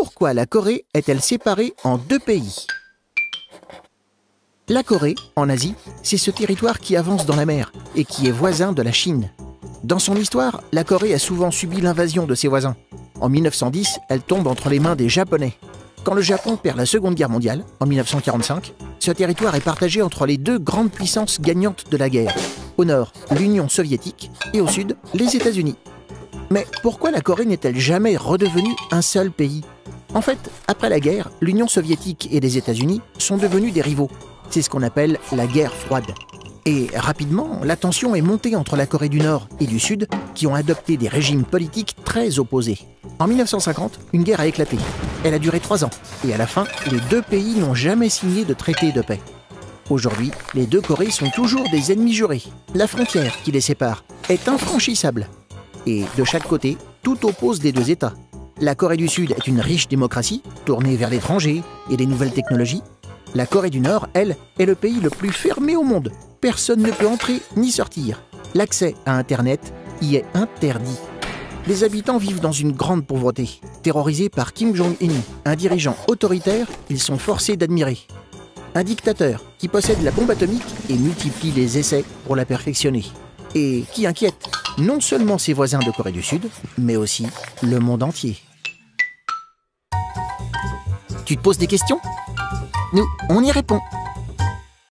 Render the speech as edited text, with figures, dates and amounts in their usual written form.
pourquoi la Corée est-elle séparée en deux pays? La Corée, en Asie, c'est ce territoire qui avance dans la mer et qui est voisin de la Chine. Dans son histoire, la Corée a souvent subi l'invasion de ses voisins. En 1910, elle tombe entre les mains des Japonais. Quand le Japon perd la Seconde Guerre mondiale, en 1945, ce territoire est partagé entre les deux grandes puissances gagnantes de la guerre. Au nord, l'Union soviétique et au sud, les États-Unis. Mais pourquoi la Corée n'est-elle jamais redevenue un seul pays? En fait, après la guerre, l'Union soviétique et les États-Unis sont devenus des rivaux. C'est ce qu'on appelle la guerre froide. Et rapidement, la tension est montée entre la Corée du Nord et du Sud, qui ont adopté des régimes politiques très opposés. En 1950, une guerre a éclaté. Elle a duré 3 ans. Et à la fin, les deux pays n'ont jamais signé de traité de paix. Aujourd'hui, les deux Corées sont toujours des ennemis jurés. La frontière qui les sépare est infranchissable. Et de chaque côté, tout oppose les deux États. La Corée du Sud est une riche démocratie, tournée vers l'étranger et les nouvelles technologies. La Corée du Nord, elle, est le pays le plus fermé au monde. Personne ne peut entrer ni sortir. L'accès à Internet y est interdit. Les habitants vivent dans une grande pauvreté. Terrorisés par Kim Jong-un, un dirigeant autoritaire qu'ils sont forcés d'admirer. Un dictateur qui possède la bombe atomique et multiplie les essais pour la perfectionner. Et qui inquiète non seulement ses voisins de Corée du Sud, mais aussi le monde entier. Tu te poses des questions? Nous, on y répond.